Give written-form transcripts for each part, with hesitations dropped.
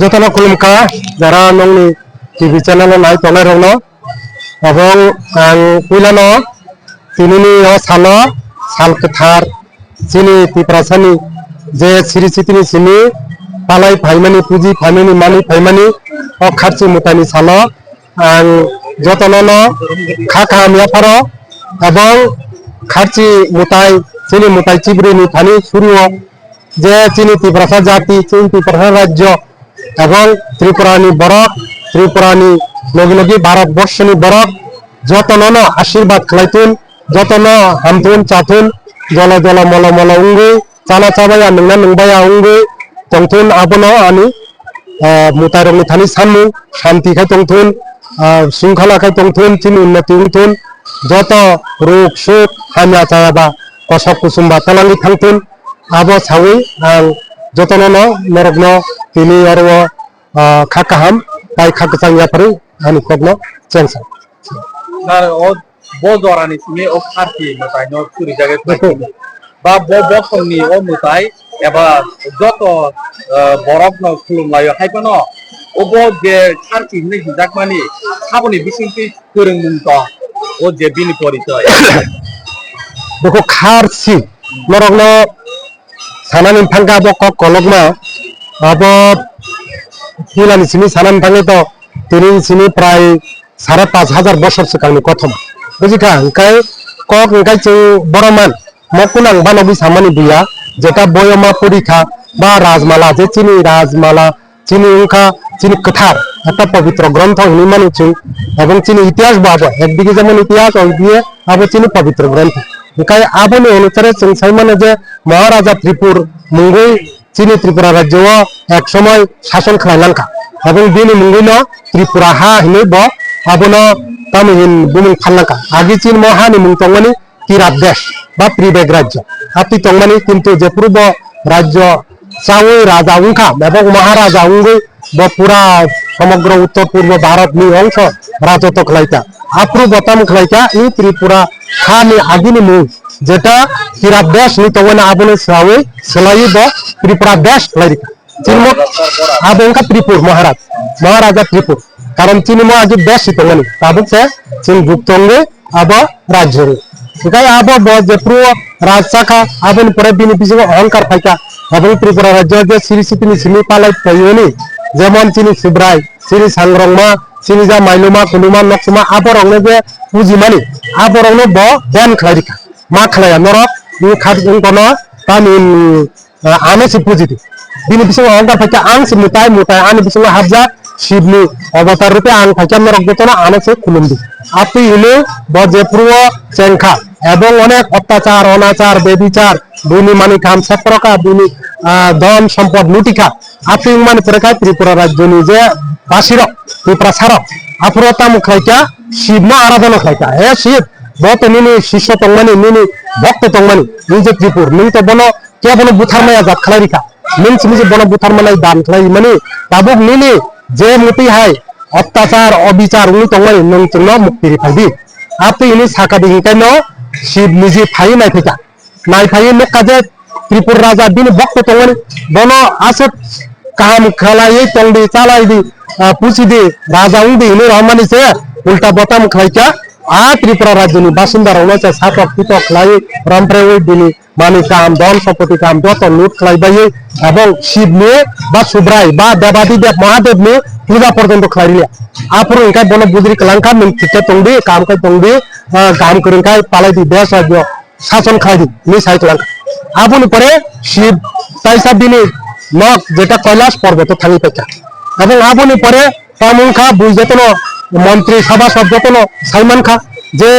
যতন খুলুমকা যারা নংনি TV channel নাই তলে রংनो এবং आं पुइलानो तिनिनि सानो साल कथार सिनि तिप्रासानि जे सिरि सितिनि सिनि पालाय फाइमानि पुजि फाइमानि मानि फाइमानि अ खारचि मुतानि सानो आं जतननो खाखा मियाफारो এবং खारचि मुताय सिनि मुताय चिब्रिनि फानि सुरुओ जे चिनि तिप्रासा जाति चिनि तिप्रासा राज्य এবং ত্রিপুরানি বরক ত্রিপুরানি লগে লগে ভারতবর্ষনি বরক যতন আশীর্বাদ খাইতুন যতন হামতুন চাতুন জল জল মল মল উঙ্গৈ চানা চাবায়া नोंना नोंबाया उंगै तंथुन आबनो आनि मुतारंनि थानि सानमु शांति खाय तंथुन शृंखला खाय तंथुन चिनि उन्नति उंथुन जत रोग सुख हामिया चायाबा कसक कुसुमबा तलांगि थांथुन आबो सावै आं जतननो नरगनो तिनि अरव खाकाहाम बाय खाकचां याफारि आनि खबनो चेंसा सर ओ बो जरानि सिनि ओ खारथि मताय न सुरि जागे बा बो बसंनि ओ मताय एबा जत बरफ न खुलुमलायो हायबनो ओ बो जे खारथि नि हिजाकमानि साबनि बिसिंति गोरोंमुंत ओ जे बिनि परिचय देखो खारसि नरगनो सानानि फांगा बो कलगमा अब पुलानि सिनि सानानि फांगे तो तिनि सिनि प्राय 5,500 বছর सिगांनि कथम बुजिखा ओंखाय कक ओंखाय जों बरमान मकुनां बानबि सामानि बुया जेटा बयमा परीक्षा बा राजमाला जे चिनि राजमाला चिनि उंखा चिनि कथार একটা पवित्र ग्रंथ हिनि मानि जों এবং চিনি ইতিহাস বাবা একদিকে যেমন ইতিহাস ওইদিকে আবার চিনি পবিত্র গ্রন্থ ওখানে আবনে অনুসারে जों সাইমানে যে মহারাজা ত্রিপুর মুঙ্গই চিনি ত্রিপুরা রাজ্য এক সময় শাসন খাইলাंखा এবং বিনি মুঙ্গইनो ত্রিপুরা হা হিनै ब आबनो तामिन बुमिं फालनांखा आगे चीन महानि मुं तंगमानि किरात देश बा प्रिबेग राज्य आति तंगमानि किन्तु जे पूर्व राज्य चावै राजा उंखा एवं महाराजा उंगै ब पूरा समग्र उत्तर पूर्व भारत नि अंश राजत्व खालायता आप्रु बतम खालायता इ त्रिपुरा हानि आगिनि मुं जेटा किरात देश नि तंगमानि आबनो चावै सोलायै ब त्रिपुरा देश खालायरिका चिनमो आबंका त्रिपुर महाराजा त्रिपुर कारण चिनिमो आगे देश तंगमानि ताबुकसे चिन गुप्तंगे अब राज्य ओंखाय आबो ब जेप्रु राजसाखा आबन परे बिनि बिजो अहंकार फायका এবং ত্রিপুরা রাজ্য যে সিরি সিতিনি সিনি পালাই পাইনি যেমন চিনি সিব্রাই চিনি সাংরংমা চিনি যা মাইলুমা কুলুমা নকসুমা আবরংনে যে পুজিমানি আবরংনে ब ध्यान खालायरिका मा खालाया नरक इ खाद उंकनो तानि आने से पुजिति बिनि बिसो अहंकार फायका आं से मुताय मुताय आनि बिसो हाबजा शिवनि अवतार रूपे आं फायका नरक जतना आने से खुलुमदि आपि इले ब जेप्रुव चेंखा এবং অনেক অত্যাচার অনাচার বেবিচার ভূমি মানি কাম সপ্রকা ভূমি ধন সম্পদ লুটিকা আপনি মানে পরেখা ত্রিপুরা রাজ্যনি যে বাসির ত্রিপুরা সার আফরতা মুখাইকা শিব না আরাধনা খাইকা হে শিব বহুত নিনি শিষ্য তংমানি নিনি ভক্ত তংমানি নিজে ত্রিপুর নিন তো বলো কে বলো বুথারমায়া জাত খালারিকা নিন সিনি বলো বুথারমালাই দান খালাই মানে তাবুক নিনি যে মুতি হাই অত্যাচার অবিচার উনি তংমানি নং চন্ন মুক্তি রিফাইবি আপনি ইনি সাকা দিহিকাইনো शिव निजी फाई नायफैका नायफाई नकाजे त्रिपुर राजा बिनि भक्त तंगनि बनो आसत काम खालायै तंगदि चालायदि पुसिदि राजा उंदि हिनि रहमानि से उल्टा बतम खायका आ त्रिपुरा राज्यनि बासिन्दा रौना से सातक पितक लाई रामप्रेवै बिनि मानि काम धन सम्पत्ति काम जत लुट खालायबायै এবং शिवनि बा सुब्राय बा देवादि देव महादेवनि पूजा पर्यन्त खालायरिया आपुर इंका बनो बुद्रि कलांखा नों थिके तंगदि काम खाय तंगदि काम करेंखाय पालायदि देश राज्य शासन खायदि नि साइक्लां आबुनि परे शिव ताइसा बिनि नक जेटा कैलाश पर्वत थांगि पेका এবং आबुनि परे तामुंखा बुइजतनो मंत्री सभा सब जतनो साइमान खा जे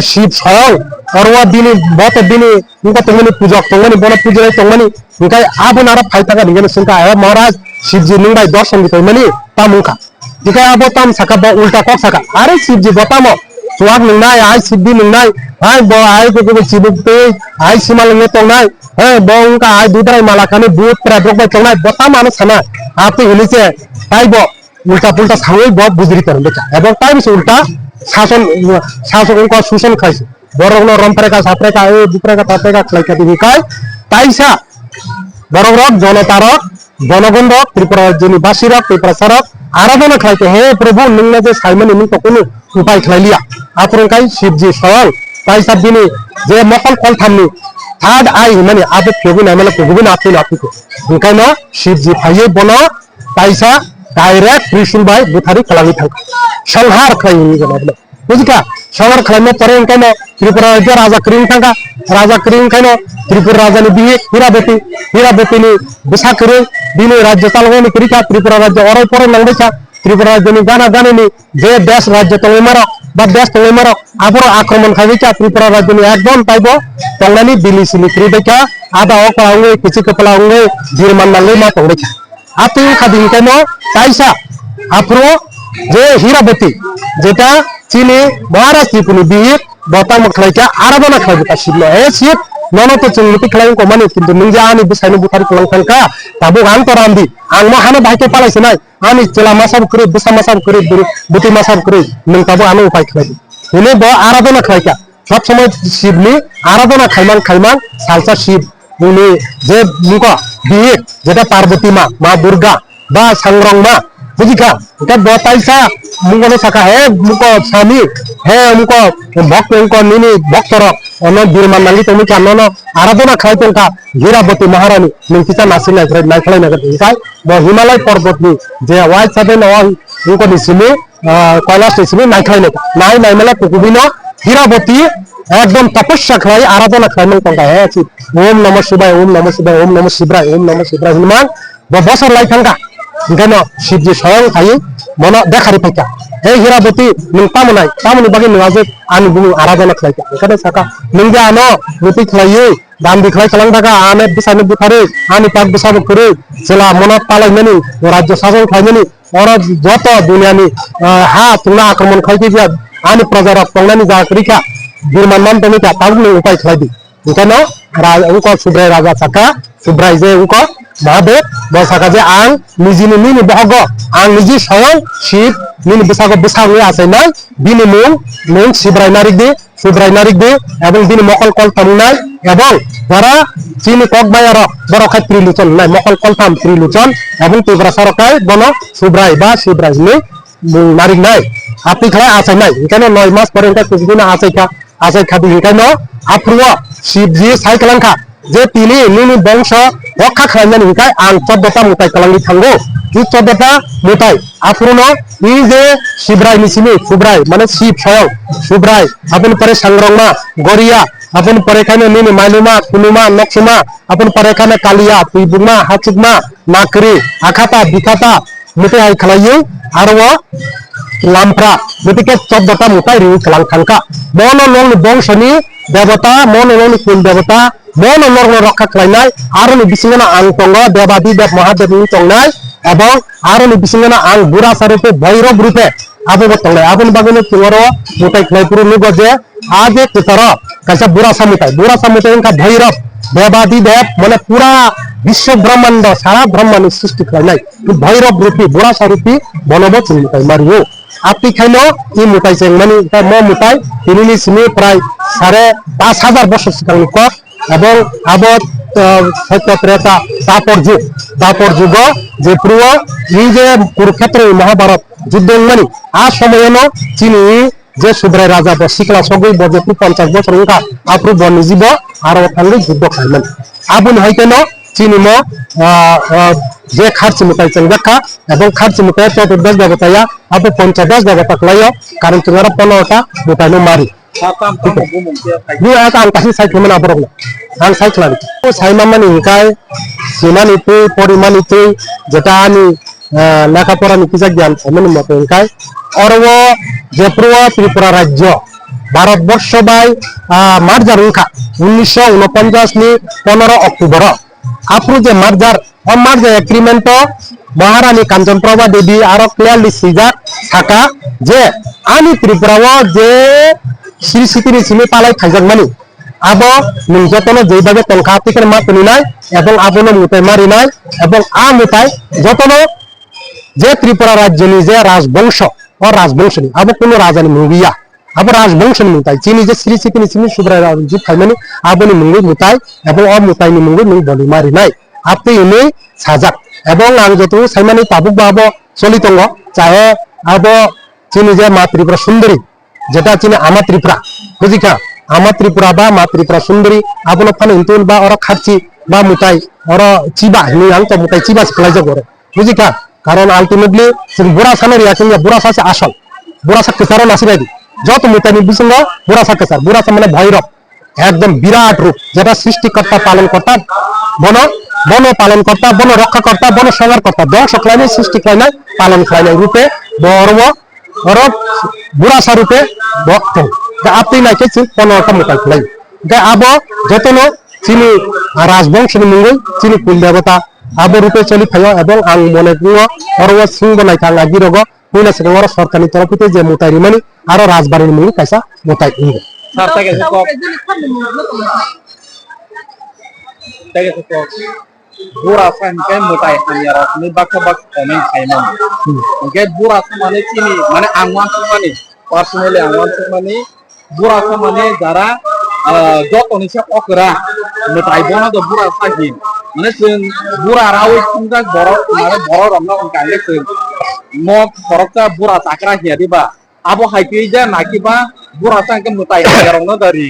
शिव स्वयं अरवा बिनि बत बिनि उनका तंगनि पूजक तंगनि बन पूजय तंगनि उनकाय आबुन आरा फाइतागा निगन सुनका है महाराज शिवजी निंबाय दर्शन दितैमनि तामुंखा दिखाय आबो ताम साका ब उल्टा कक साका अरे शिवजी बतामो सुवाग नंनाय आय सिद्धि नंनाय हाय ब आय को सिबुते आय सिमा लंगे तंगनाय हे ब उनका आय दुदराय मालाखानि भूत प्रेत रखबाय तंगनाय बता मानो साना आपि हिलिसे ताइब उल्टा पुल्टा सावै ब बुजरि तरन बेका एबं ताइबिस उल्टा शासन उनका शोषण खाइसे बरगनो रमप्रेका साप्रेका ए दुप्रेका ताप्रेका खलायका दिखाय ताइसा बरगरक जनतारक জনগণ ত্রিপুরা রাজ্যনি বাসী ত্রিপুরা সারক আরাধনা খাইতে হে প্রভু নोंनो যে সাইমানি নों কোনো উপায় খাইলিয়া আফরংকাই শিবজি স্বয়ং পাইসাব দিনে যে মকল কলথামনি থার্ড আই মানে আবে প্রভু নামে প্রভু আপনি আপিকো ओंखायनो शिवजी फाइये बनो पाइसा डायरेक्ट त्रिशूल बाय बुथारी खालामि थांखा संहार खालामि गनो बुझिका संहार खालामनो परे ओंखायनो त्रिपुरा राज्य राजा क्रिं खायनो त्रिपुरा राजानि बिहे हीराबतीनि बिसा करे दिनै राज्य चालगोनि करिका त्रिपुरा राज्य अराय परे नांबायसा त्रिपुरा राज्यनि गाना गानिनि जे देश राज्य तंगैमारो बा देश तंगैमारो आबरो आक्रमण खायबिका त्रिपुरा राज्यनि एकदम ताइबो तंगनानि दिल्ली सिनि क्रिदैका आदा अका अंगे किछि कपला अंगे दिरमान नांगै मा तंगैका आते खादिन केनो ताइसा आफरो जे हीराबती जेटा चीनी महाराज त्रिपुनि बिहे बता मखलाइका आराधना खायबिका शिबनो ए शिब नोनो तो चंगति खलायं को माने किंतु नों जा आनि बिसायनो बुथारि खलां थांका ताबो आं तो रामदि आं मा हानो बाइके पालायसे नाय आनि चला मासाब करे बिसा मासाब करे बुति मासाब करे नों ताबो आनो उपाय खलायदि हने ब आराधना खलायका सब समय शिवनि आराधना खायमान सालसा शिब उनि जे मुको बिहे जेटा पार्वती मा दुर्गा बा सांग्रं मा बुझिका এটা বতাইছা মুগনে সাকা হে মুকো স্বামী হে মুকো ভক্ত মুকো নিনি ভক্তর অন বীরমান নাঙ্গি তুমি কানন আরাধনা খাইতনকা হীরাবতী মহারানী নিকিতা নাসিনা গ্রেড নাইখলাই নাগা ইকাই ব হিমালয় পর্বতনি যে ওয়াই সাবে ন মুকো নিসিমি কৈলাস নিসিমি নাইখলাই নাগা নাই মেলা কুকুবিন হীরাবতী একদম তপস্যা খাই আরাধনা খাইমন তনকা হে আছে ওম নমঃ শিবায় ওম নমঃ শিবায় ওম নমঃ শিবায় ওম নমঃ শিবায় হনুমান বছর লাইখাঙ্গা ओंखायनो शिवजी स्वयं थायो मन देखारि फैका हे हीराबती नों तामोनि बागै नोंहा जे आंनि बुङो आराधना खालायका ओंखायनो साका नों जे आनो बुति खालायो दान दिखलाय खालाम थाका आने बिसानो बुथारो आनि पाक बिसाबो करे जेला मन पालायनानै राज्य शासन खालामनानै और जत दुनियानि हा तुंना आक्रमण खालायफैया आनि प्रजारा तंनानि जाकरिका बिरमान तमिका ताबो उपाय खालायदि ओंखायनो उनको सुब्राय राजा साका सुब्राय जे उनको महादेव बसाका जे आं निजिनि निनि बहग आं निजि स्वयं शिव निनि बिसागो बिसागो आसायनाय बिनि मुं शिवराय नारिक दे एवं बिनि मकल कल थामनाय एवं जारा चिनि ककबायार बरखाय त्रिलोचन नाय मकल कल थाम त्रिलोचन एवं त्रिपुरा सरकाय बन सुब्राय बा शिवराजनि नारिक नाय आपनि खाय आसायनाय ओंखायनो 9 मास परेंका कुजदिना आसाय खादि ओंखायनो आफ्रुआ शिवजी सायखलांखा जे तिनि निनि बंश रक्षा खालामनानै हिखाय आं 14टा मुताय खालामनि थांगौ इ 14टा मुताय आफ्रुनो इ जे शिवराय निसिनि सुब्राय माने शिव स्वयं सुब्राय आपन परे सांग्रंमा गरिया आपन परे खाने निनि माइलुमा कुनुमा नक्सुमा आपन परे खाने कालिया तुइबुमा हाचुगमा नाकरी आखाता बिखाता मुते हाय खालायो आरो लामफ्रा गतिके 14टा मुताय रिउ खालाम थांका मन नं बंशनि देवता मन नं कुल देवता मन नं रक्षा खालामनाय आरो नि बिसिङाना आं तंग देवादि देव महादेवनि तंनाय एवं आरो नि बिसिङाना आं बुरा सारुपे भैरव रूपे आबो तंनाय आबोनि बागैनो तिङरो मुताय खालायपुरु नुगो जे आजे केतर कासा बुरा सामुताय इनका भैरव देवादि देव माने पूरा विश्व ब्रह्मांड सारा ब्रह्मांड सृष्टि खालामनाय भैरव रूपी बुरा सारुपी बनबो चिन्ताय मारियो आपनि खायनो इ मुताय जों माने म मुताय तिनिनि सिनि प्राय 5,500 বছর सिगांनि कथ एवं आबद सत्य त्रेता दापर जुग जे प्रुव इ जे कुरुक्षेत्र महाभारत युद्ध माने आ समयनो चिनि जे सुब्राय राजा ब सिकला सगै बजेति 50 বছর उनका आप्रु बनिजिब आरो थांगै युद्ध खालामन आबुन हयतेनो चिनि म जे खर्च मुताय जों देखा एवं खर्च मुताय तो 10 देवताया अब 50 देवता लायो कारण तुंगारा 15टा मुतायनो मारि ni aka ang kasi sai kemana borok ang sai klari o sai mamani hikai sinani tu porimani tu jeta ani লেখাপড়া ni kisa জ্ঞান এমন মতো হিkai অরও যে ত্রিপুরা রাজ্য ভারতবর্ষ বাই মার্জার উনকা 1949 ni 15 অক্টোবর আপনি যে মার্জার এগ্রিমেন্ট মহারানী কাঞ্চনপ্রভা দেবী আরো ক্লিয়ারলি সিজার থাকা যে আমি ত্রিপুরাও যে श्री सिटी सिमी पालाई थाइजाक मानी आबो नों जतनो जेबागे तंखा तिकेर मा तुनिनाय एवं आबोनो मुताय मारिनाय एवं आ मुताय जतनो जे त्रिपुरा राज्यनि जे राजवंश और राजवंशनि आबो कोनो राजानि मुगिया आबो राजवंशनि मुताय चिनि जे श्री सिटी सिमी सुब्राय राजजी थाइमानि आबोनि मुंगै मुताय एवं अ मुतायनि मुंगै नों बलि मारिनाय আপনি ini sajak ebong ang jetu saimani tabuk babo solitongo chahe abo chini je ma Tripura sundari jeta chini ama Tripura bujika ama Tripura ba ma Tripura sundari abono phane intun ba oro kharchi ba mutai oro chiba ni ang to mutai chiba sklai jagore bujika karon ultimately sin bura saner yakin ya bura sa asol bura sa kesaron asibadi যত মুতানি বিসঙ্গ বুড়াসা কেসার বুড়াসা মানে ভৈরব একদম বিরাট রূপ যেটা সৃষ্টিকর্তা পালনকর্তা বন বন পালনকর্তা বন রক্ষাকর্তা বন সংহারকর্তা ধ্বংস ক্লাইনে সৃষ্টি ক্লাইনে পালন ক্লাইনে রূপে বড় বড় বুড়াসা রূপে ভক্ত আপনি নাকি 15টা মুতাই ক্লাই আবো যতনো চিনি রাজবংশের মঙ্গল চিনি কুল দেবতা আবো রূপে চলি ফাইও এবং আং মনে গুলো অরব সিং বনাই কাঙ্গা গিরগ পুইনা সেগর সরকারি তরফতে যে মুতাই রিমানি আরো রাজবাড়ির মুই কাইসা মুতাই ইঙ্গ স্যার থেকে bura san kai mutai hanyara ni bakka bak komen kaiman ke bura mane chini mane angwan mane personally angwan mane bura mane jara joto ni se okra mutai bono do bura sahin mane sen bura rawi kunga boro mane boro ramna on kaile sen mo korokta bura sakra hiya diba abo haiki ja nakiba bura san ke mutai hanyara no dari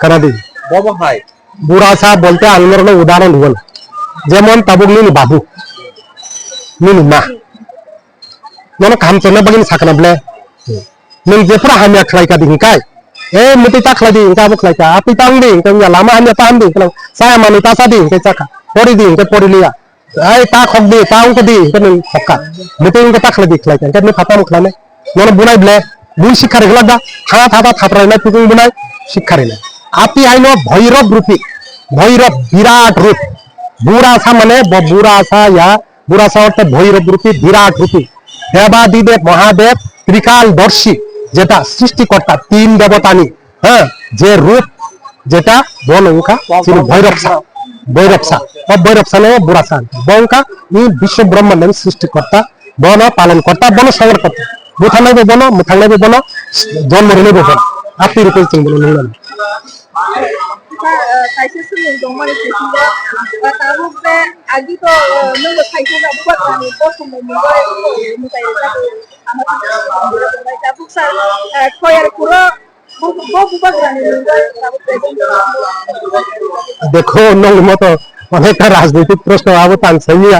kanadi bobo hai বুড়াসা বলতে আলমরনো উদাহরণ হল যেমন তাবুক নিনি বাবু নিনি মা মনে কাম চলে বাগিন সাকনা বলে নং যে পুরা হামিয়া খাইকা দিন কাই এ মুতি তা খাই দিন কাবু খাইকা আপনি তাং দিন কাম ইয়া লামা হামিয়া তাম দিন কাম সায়া মানি তা সা দিন কে চাকা পরি দিন কে পরি লিয়া এই তা খক দি তা উক দি কে নং খকা মুতি উক তা খাই দি খাইকা কে নি ফাতাম খানে মনে বুনাই বলে বুই শিক্ষা রেগলা দা থানা থাতা থাপরাই না তুই বুনাই শিক্ষা রে আপনি আইনো ভৈরব রূপী ভৈরব বিরাট রূপ বুড়াসা মানে বুড়াসা ইয়া বুড়াসা অর্থে ভৈরব রূপী বিরাট রূপী দেবাদিদেব মহাদেব ত্রিকালদর্শী যেটা সৃষ্টিকর্তা তিন দেবতানি হ্যাঁ যে রূপ যেটা বনঙ্কা ছিল ভৈরবসা ভৈরবসা ভৈরবসা নেই বুড়াসা বঙ্কা ই বিশ্ব ব্রহ্মাণ্ডের সৃষ্টিকর্তা বন পালনকর্তা বন সংরক্ষকর্তা বুথানাই বন মুথানাই বন জন্মরিনে বন আপনি রূপে চিনবেন বললেন kaisa sumung dong mani sesiga tahu be agi to nunggu kaisa nggak buat kami bos memulai mutai itu amat mereka buksa koyar kuro buat kami দেখো অন্য মতো অনেকটা রাজনৈতিক প্রশ্ন আবতান সাইয়া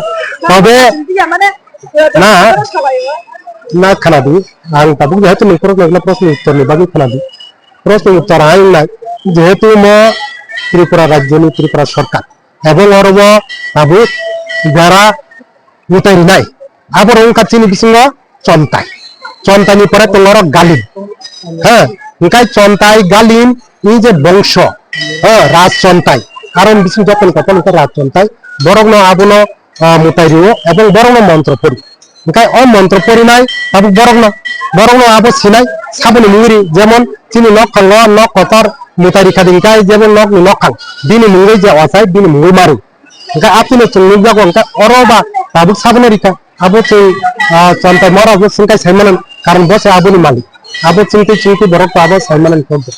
তবে না না খানাদি আং তাবুক যেহেতু নিকর নগলা প্রশ্ন উত্তর নিবাগি খানাদি প্রশ্ন উত্তর আইন নাই যেহেতু মো ত্রিপুরা রাজ্য নি ত্রিপুরা সরকার এবং অরব বাবু যারা মুতাই নাই আবার ওং কাচিনি বিসঙ্গ চন্তাই চন্তানি পরে তোর গালিম হ্যাঁ ইকাই চন্তাই গালিম এই যে বংশ হ্যাঁ রাজ চন্তাই কারণ বিসঙ্গ যখন কখন রাজ চন্তাই বরং আবুন মুতাই রিও এবং বরং মন্ত্র পড়ি ইকাই অ মন্ত্র পড়ি নাই বাবু বরং আবু সিনাই সাবনি মুঙ্গিরি যেমন চিনি নখ নখ কতর মুতারি খাদিন কাই যেমন নখ নখাং দিনি মুঙ্গই যে অসাই দিনি মুঙ্গই মারু ইকা আপনি চুঙ্গি যাগো ইকা অরবা বাবু সাবনি রিকা আবু চে চন্তাই মর আবু সিনকাই সাইমানন কারণ বসে আবুনি মালিক আবু চিনতে বরং আবু সাইমানন করবে